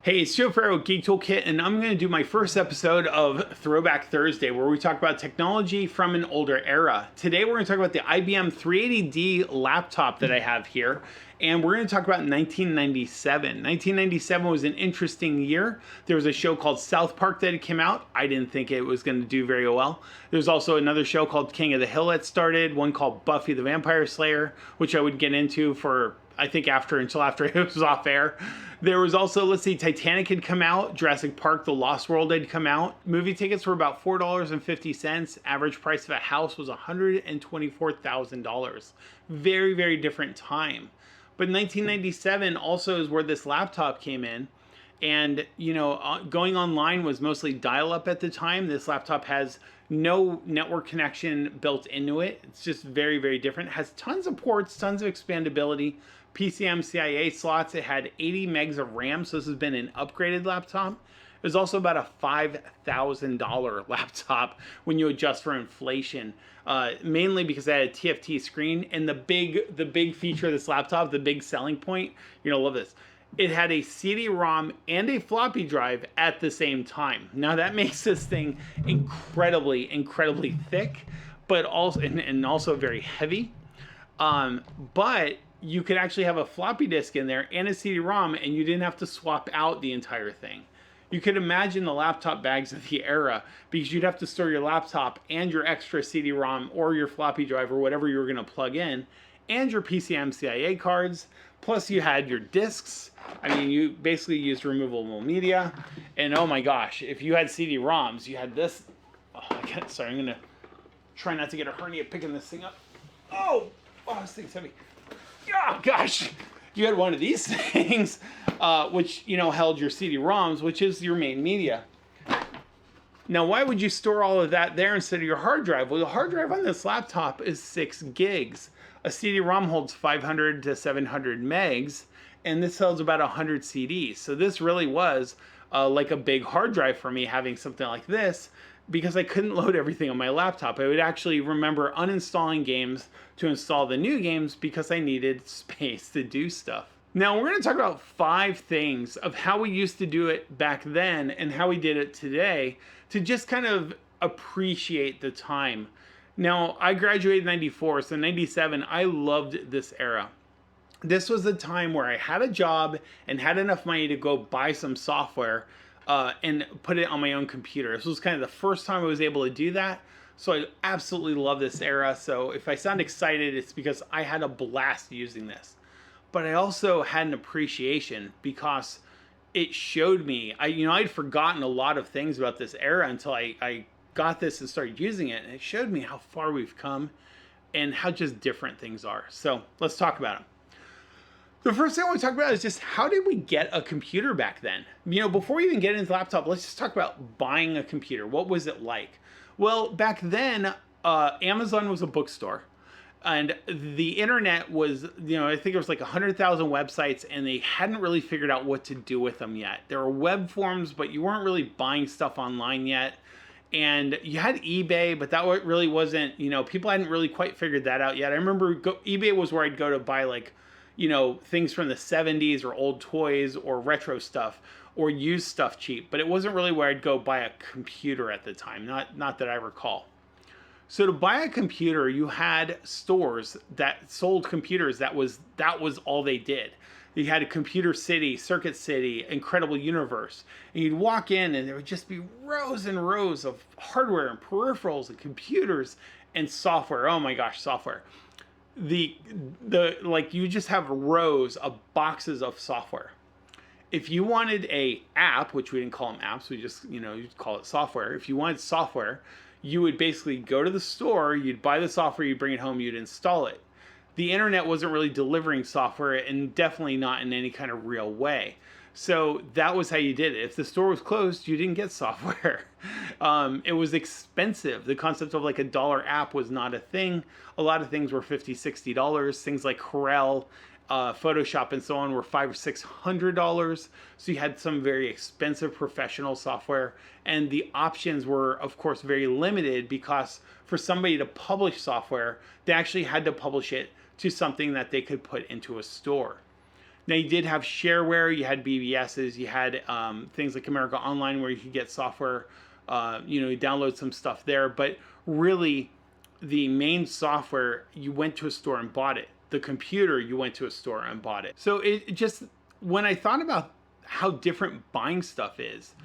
Hey, it's Joe Ferro with Geek Toolkit, and I'm going to do my first episode of Throwback Thursday, where we talk about technology from an older era. Today, we're going to talk about the IBM 380D laptop that I have here, and we're going to talk about 1997. 1997 was an interesting year. There was a show called South Park that had come out. I didn't think it was going to do very well. There's also another show called King of the Hill that started, one called Buffy the Vampire Slayer, which I would get into for I think until after it was off air. There was also, let's see, Titanic had come out, Jurassic Park, The Lost World had come out. Movie tickets were about $4.50. Average price of a house was $124,000. Very, very different time. But 1997 also is where this laptop came in. And, going online was mostly dial-up at the time. This laptop has no network connection built into it. It's just very, very different. It has tons of ports, tons of expandability. PCMCIA slots. It had 80 megs of RAM, so this has been an upgraded laptop. It was also about a $5,000 laptop when you adjust for inflation, mainly because it had a TFT screen. And the big feature of this laptop, the big selling point, you're gonna love this. It had a CD-ROM and a floppy drive at the same time. Now that makes this thing incredibly, incredibly thick, but also and also very heavy. But you could actually have a floppy disk in there and a CD-ROM, and you didn't have to swap out the entire thing. You could imagine the laptop bags of the era, because you'd have to store your laptop and your extra CD-ROM or your floppy drive or whatever you were going to plug in, and your PCMCIA cards. Plus you had your discs. I mean, you basically used removable media. And oh my gosh, if you had CD-ROMs, you had this. Oh, sorry, I'm going to try not to get a hernia picking this thing up. Oh, this thing's heavy. Oh gosh, you had one of these things, which held your CD-ROMs, which is your main media. Now, why would you store all of that there instead of your hard drive? Well, the hard drive on this laptop is 6 gigs. A CD-ROM holds 500 to 700 megs, and this holds about 100 CDs. So this really was like a big hard drive for me, having something like this, because I couldn't load everything on my laptop. I would actually remember uninstalling games to install the new games because I needed space to do stuff. Now we're going to talk about 5 things of how we used to do it back then and how we did it today to just kind of appreciate the time. Now, I graduated in 94, so 97, I loved this era. This was the time where I had a job and had enough money to go buy some software and put it on my own computer. This was kind of the first time I was able to do that. So I absolutely love this era. So if I sound excited, it's because I had a blast using this. But I also had an appreciation because it showed me, I'd forgotten a lot of things about this era until I got this and started using it. And it showed me how far we've come and how just different things are. So let's talk about them. The first thing I want to talk about is just how did we get a computer back then? Before we even get into the laptop, let's just talk about buying a computer. What was it like? Well, back then, Amazon was a bookstore. And the internet was, I think it was like 100,000 websites, and they hadn't really figured out what to do with them yet. There were web forms, but you weren't really buying stuff online yet. And you had eBay, but that really wasn't, people hadn't really quite figured that out yet. I remember eBay was where I'd go to buy things from the 70s or old toys or retro stuff or used stuff cheap. But it wasn't really where I'd go buy a computer at the time, not that I recall. So to buy a computer, you had stores that sold computers. That was all they did. You had a Computer City, Circuit City, Incredible Universe. And you'd walk in and there would just be rows and rows of hardware and peripherals and computers and software. Oh my gosh, software. You just have rows of boxes of software. If you wanted a app, which we didn't call them apps, we just, you'd call it software. If you wanted software, you would basically go to the store, you'd buy the software, you'd bring it home, you'd install it. The internet wasn't really delivering software, and definitely not in any kind of real way. So that was how you did it. If the store was closed, you didn't get software. It was expensive. The concept of like a dollar app was not a thing. A lot of things were $50, $60. Things like Corel, Photoshop, and so on were $500 or $600. So you had some very expensive professional software, and the options were, of course, very limited because for somebody to publish software, they actually had to publish it to something that they could put into a store. Now you did have shareware, you had BBSs, you had things like America Online where you could get software, you download some stuff there. But really, the main software, you went to a store and bought it. The computer, you went to a store and bought it. So it just, when I thought about how different buying stuff is,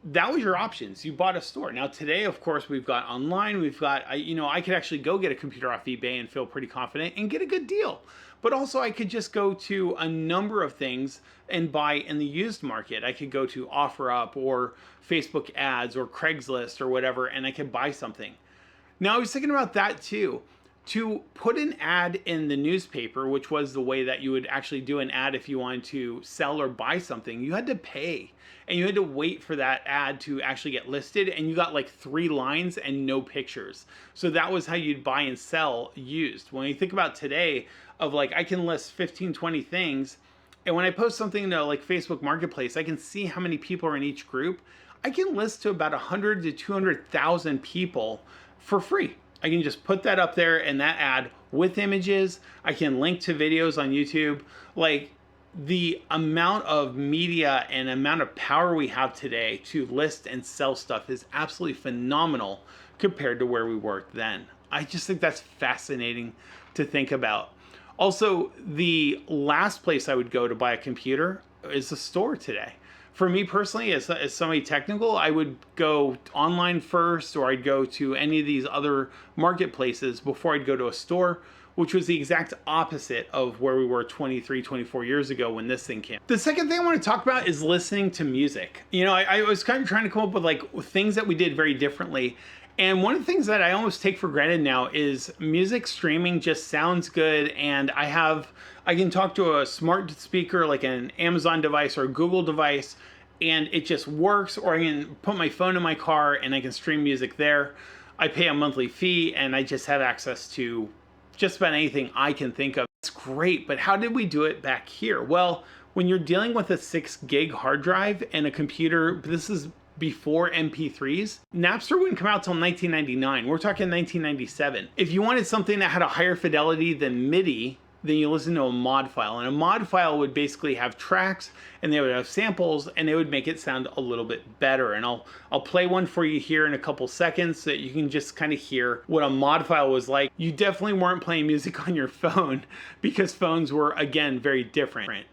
that was your options. You bought a store. Now today, of course, we've got online. We've got, I could actually go get a computer off eBay and feel pretty confident and get a good deal. But also I could just go to a number of things and buy in the used market. I could go to OfferUp or Facebook ads or Craigslist or whatever, and I could buy something. Now I was thinking about that too. To put an ad in the newspaper, which was the way that you would actually do an ad if you wanted to sell or buy something, you had to pay. And you had to wait for that ad to actually get listed, and you got like 3 lines and no pictures. So that was how you'd buy and sell used. When you think about today, of like, I can list 15, 20 things, and when I post something to like Facebook Marketplace, I can see how many people are in each group. I can list to about 100 to 200,000 people for free. I can just put that up there and that ad with images. I can link to videos on YouTube. Like, the amount of media and amount of power we have today to list and sell stuff is absolutely phenomenal compared to where we were then. I just think that's fascinating to think about. Also, the last place I would go to buy a computer is a store today. For me personally, as somebody technical, I would go online first, or I'd go to any of these other marketplaces before I'd go to a store, which was the exact opposite of where we were 23, 24 years ago when this thing came. The second thing I want to talk about is listening to music. I was kind of trying to come up with like things that we did very differently. And one of the things that I almost take for granted now is music streaming just sounds good, and I can talk to a smart speaker like an Amazon device or a Google device, and it just works, or I can put my phone in my car and I can stream music there. I pay a monthly fee and I just have access to just about anything I can think of. It's great, but how did we do it back here? Well, when you're dealing with a 6 gig hard drive and a computer, this is before MP3s, Napster wouldn't come out till 1999. We're talking 1997. If you wanted something that had a higher fidelity than MIDI, then you listen to a mod file. And a mod file would basically have tracks, and they would have samples, and they would make it sound a little bit better. And I'll play one for you here in a couple seconds so that you can just kind of hear what a mod file was like. You definitely weren't playing music on your phone because phones were, again, very different.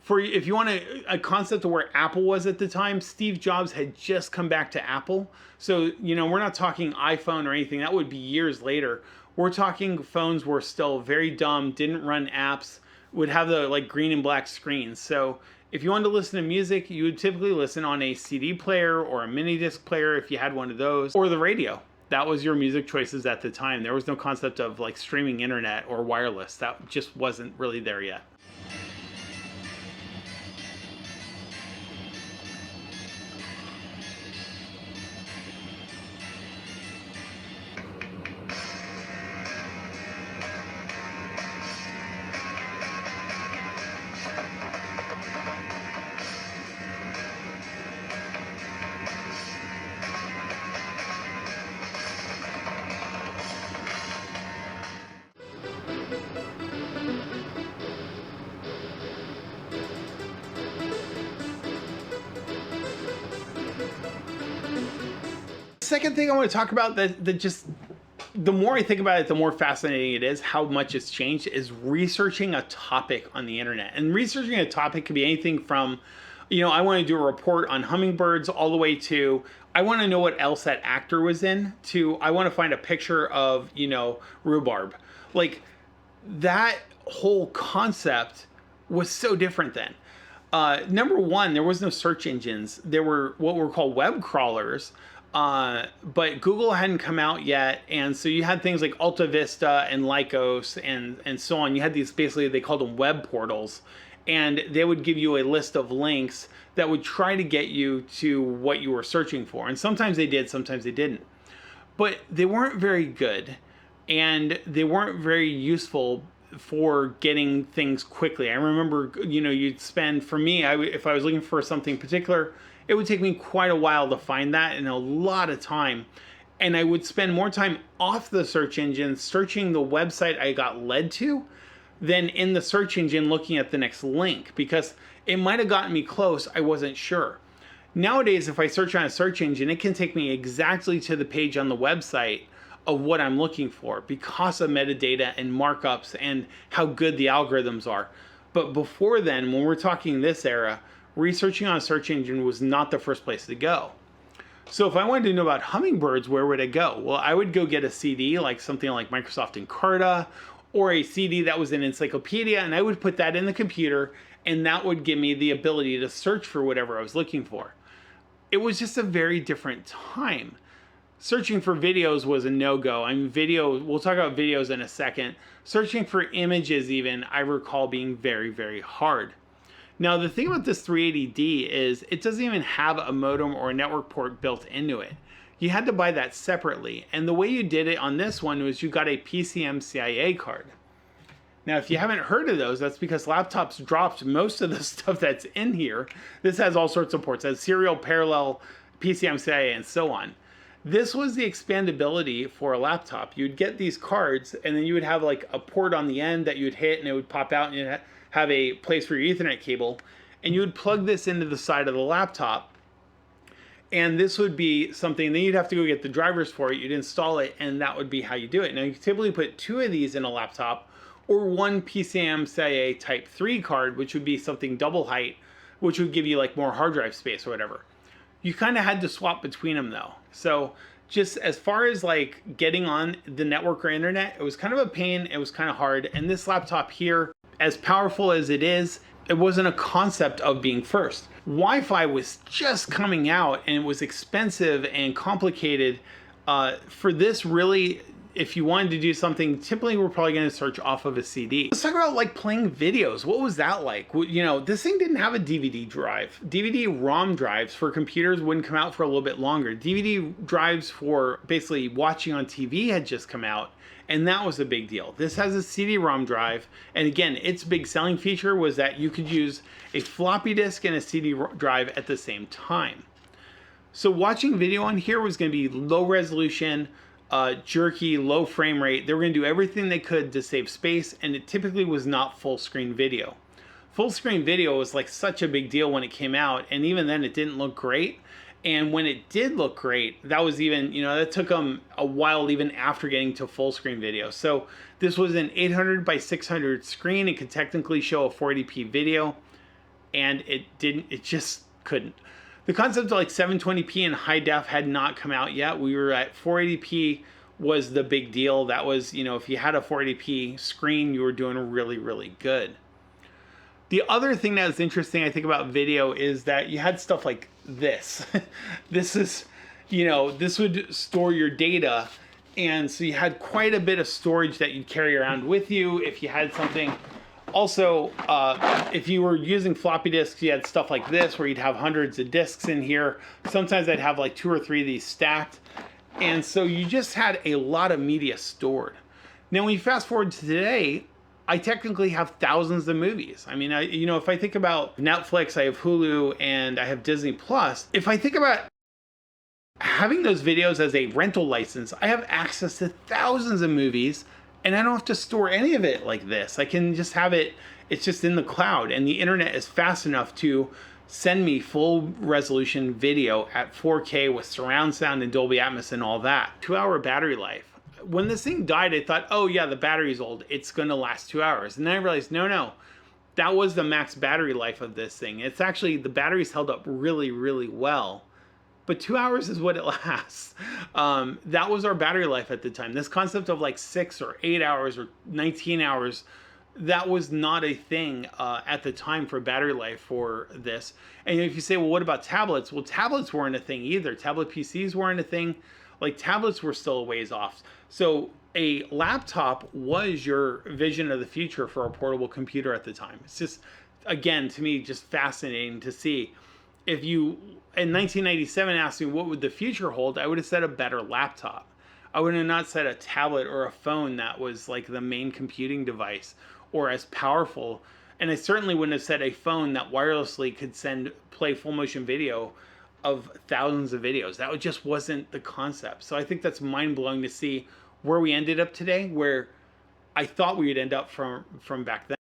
If you want a concept of where Apple was at the time, Steve Jobs had just come back to Apple. So, we're not talking iPhone or anything. That would be years later. We're talking phones were still very dumb, didn't run apps, would have the like green and black screens. So if you wanted to listen to music, you would typically listen on a CD player or a mini disc player if you had one of those, or the radio. That was your music choices at the time. There was no concept of like streaming internet or wireless. That just wasn't really there yet. Second thing I want to talk about that just the more I think about it, the more fascinating it is how much it's changed, is researching a topic on the internet. And researching a topic could be anything from, I want to do a report on hummingbirds, all the way to I want to know what else that actor was in, to I want to find a picture of, rhubarb. Like, that whole concept was so different then. Number one, there was no search engines. There were what were called web crawlers. But Google hadn't come out yet, and so you had things like Alta Vista and Lycos and so on. You had these, basically they called them web portals, and they would give you a list of links that would try to get you to what you were searching for. And sometimes they did, sometimes they didn't. But they weren't very good, and they weren't very useful for getting things quickly. I remember, you'd spend, for me, if I was looking for something particular, it would take me quite a while to find that, and a lot of time. And I would spend more time off the search engine searching the website I got led to than in the search engine looking at the next link, because it might have gotten me close, I wasn't sure. Nowadays, if I search on a search engine, it can take me exactly to the page on the website of what I'm looking for because of metadata and markups and how good the algorithms are. But before then, when we're talking this era, researching on a search engine was not the first place to go. So if I wanted to know about hummingbirds, where would I go? Well, I would go get a CD, like something like Microsoft Encarta, or a CD that was an encyclopedia, and I would put that in the computer, and that would give me the ability to search for whatever I was looking for. It was just a very different time. Searching for videos was a no-go. I mean, we'll talk about videos in a second. Searching for images even, I recall being very, very hard. Now, the thing about this 380D is it doesn't even have a modem or a network port built into it. You had to buy that separately. And the way you did it on this one was you got a PCMCIA card. Now, if you haven't heard of those, that's because laptops dropped most of the stuff that's in here. This has all sorts of ports, it has serial, parallel, PCMCIA, and so on. This was the expandability for a laptop. You'd get these cards, and then you would have like a port on the end that you'd hit, and it would pop out, and you'd have a place for your Ethernet cable. And you would plug this into the side of the laptop. And this would be something, then you'd have to go get the drivers for it, you'd install it, and that would be how you do it. Now, you typically put 2 of these in a laptop, or 1 PCMCIA Type 3 card, which would be something double height, which would give you like more hard drive space or whatever. You kind of had to swap between them though. So just as far as like getting on the network or internet, it was kind of a pain, it was kind of hard. And this laptop here, as powerful as it is, it wasn't a concept of being first. Wi-Fi was just coming out and it was expensive and complicated. For this really, if you wanted to do something, typically we're probably going to search off of a CD. Let's talk about like playing videos. What was that like? You know, this thing didn't have a DVD drive. DVD-ROM drives for computers wouldn't come out for a little bit longer. DVD drives for basically watching on TV had just come out, and that was a big deal. This has a CD-ROM drive, and again, its big selling feature was that you could use a floppy disk and a CD drive at the same time. So watching video on here was going to be low resolution, jerky, low frame rate. They were going to do everything they could to save space, and it typically was not full screen video. Full screen video was like such a big deal when it came out, and even then it didn't look great. And when it did look great, that was even, you know, that took them a while even after getting to full screen video. So this was an 800 by 600 screen. It could technically show a 480p video, and it just couldn't. The concept of like 720p and high def had not come out yet. We were at 480p was the big deal. That was, you know, if you had a 480p screen, you were doing really, really good. The other thing that was interesting, I think, about video is that you had stuff like this. This is, you know, this would store your data. And so you had quite a bit of storage that you'd carry around with you if you had something. Also, if you were using floppy disks, you had stuff like this where you'd have hundreds of disks in here. Sometimes I'd have like 2 or 3 of these stacked. And so you just had a lot of media stored. Now, when you fast forward to today, I technically have thousands of movies. I mean, you know, if I think about Netflix, I have Hulu, and I have Disney Plus. If I think about having those videos as a rental license, I have access to thousands of movies, and I don't have to store any of it like this. I can just have it, it's just in the cloud, and the internet is fast enough to send me full resolution video at 4K with surround sound and Dolby Atmos and all that. 2-hour battery life. When this thing died, I thought, oh yeah, the battery's old, it's gonna last 2 hours. And then I realized, no, that was the max battery life of this thing. It's actually, the battery's held up really, really well. But 2 hours is what it lasts. That was our battery life at the time. This concept of like 6 or 8 hours or 19 hours, that was not a thing at the time for battery life for this. And if you say, well, what about tablets? Well, tablets weren't a thing either. Tablet PCs weren't a thing. Like, tablets were still a ways off. So a laptop was your vision of the future for a portable computer at the time. It's just, again, to me, just fascinating to see. If you, in 1997, asked me what would the future hold, I would have said a better laptop. I would have not said a tablet or a phone that was like the main computing device or as powerful. And I certainly wouldn't have said a phone that wirelessly could play full motion video of thousands of videos. That just wasn't the concept. So I think that's mind-blowing to see where we ended up today, where I thought we would end up from back then.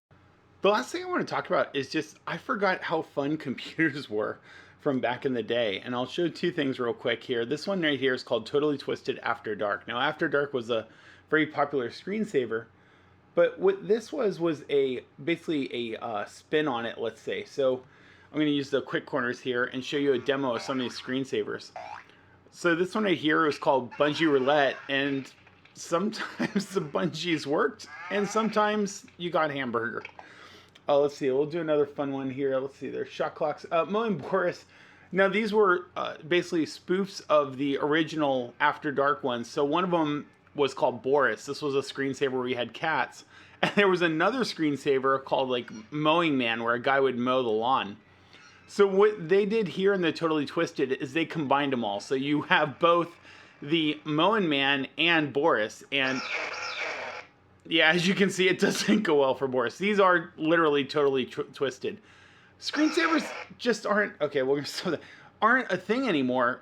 The last thing I want to talk about is just I forgot how fun computers were from back in the day. And I'll show two things real quick here. This one right here is called Totally Twisted After Dark. Now, After Dark was a very popular screensaver, but what this was basically a spin on it, let's say. So I'm going to use the quick corners here and show you a demo of some of these screensavers. So this one right here is called Bungee Roulette, and sometimes the bungees worked, and sometimes you got hamburger. Let's see, we'll do another fun one here. Let's see, there's shot clocks. Mo and Boris. Now, these were basically spoofs of the original After Dark ones. So one of them was called Boris. This was a screensaver where we had cats. And there was another screensaver called like Mowing Man, where a guy would mow the lawn. So what they did here in the Totally Twisted is they combined them all. So you have both the Mowing Man and Boris. And yeah, as you can see, it doesn't go well for Boris. These are literally totally twisted. Screensavers just aren't, okay, we're going to start that, aren't a thing anymore.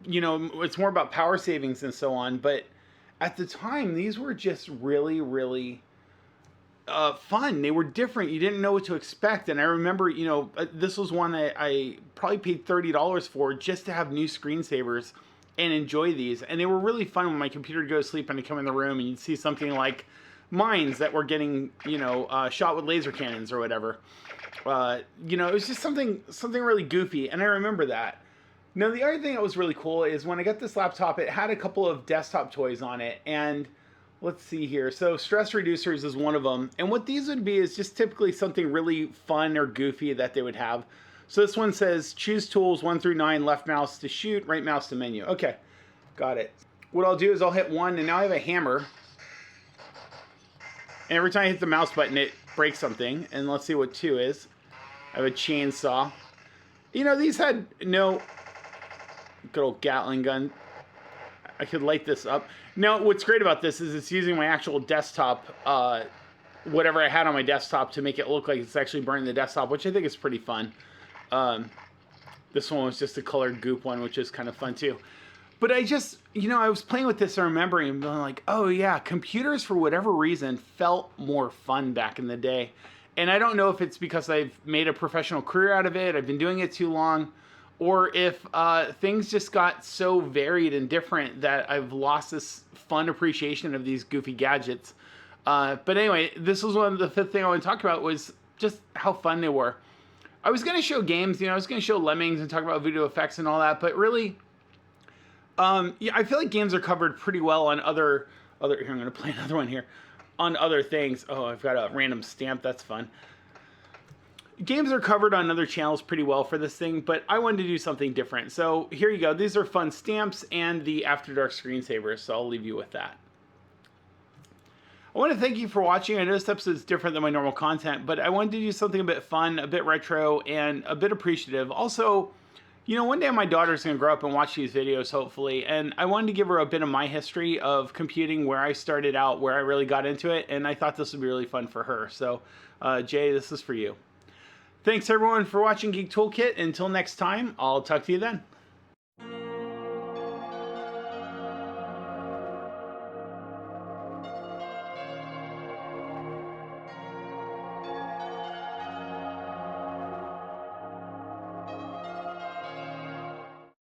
You know, it's more about power savings and so on. But at the time, these were just really, really fun. They were different. You didn't know what to expect. And I remember, you know, this was one that I probably paid $30 for just to have new screensavers and enjoy these. And they were really fun when my computer would go to sleep and I'd come in the room and you'd see something like mines that were getting, you know, shot with laser cannons or whatever. You know, it was just something really goofy. And I remember that. Now, the other thing that was really cool is when I got this laptop, it had a couple of desktop toys on it. And let's see here. So stress reducers is one of them. And what these would be is just typically something really fun or goofy that they would have. So this one says, choose tools 1 through 9, left mouse to shoot, right mouse to menu. Okay, got it. What I'll do is I'll hit 1, and now I have a hammer. And every time I hit the mouse button, it breaks something. And let's see what 2 is. I have a chainsaw. You know, these had no... Good old Gatling gun. I could light this up. Now, what's great about this is it's using my actual desktop, whatever I had on my desktop, to make it look like it's actually burning the desktop, which I think is pretty fun. This one was just a colored goop one, which is kind of fun too. But I just, you know, I was playing with this and remembering and being like, oh yeah, computers for whatever reason felt more fun back in the day. And I don't know if it's because I've made a professional career out of it, I've been doing it too long, or if things just got so varied and different that I've lost this fun appreciation of these goofy gadgets. But anyway, this was the fifth thing I want to talk about was just how fun they were. I was going to show games, you know, I was going to show Lemmings and talk about video effects and all that, but really, yeah, I feel like games are covered pretty well on other, here, I'm going to play another one here, on other things. Oh, I've got a random stamp, that's fun. Games are covered on other channels pretty well for this thing, but I wanted to do something different. So here you go, these are fun stamps and the After Dark screensavers, so I'll leave you with that. I want to thank you for watching. I know this episode is different than my normal content, but I wanted to do something a bit fun, a bit retro, and a bit appreciative. Also, you know, one day my daughter's going to grow up and watch these videos, hopefully, and I wanted to give her a bit of my history of computing, where I started out, where I really got into it, and I thought this would be really fun for her. So, Jay, this is for you. Thanks, everyone, for watching Geek Toolkit. Until next time, I'll talk to you then.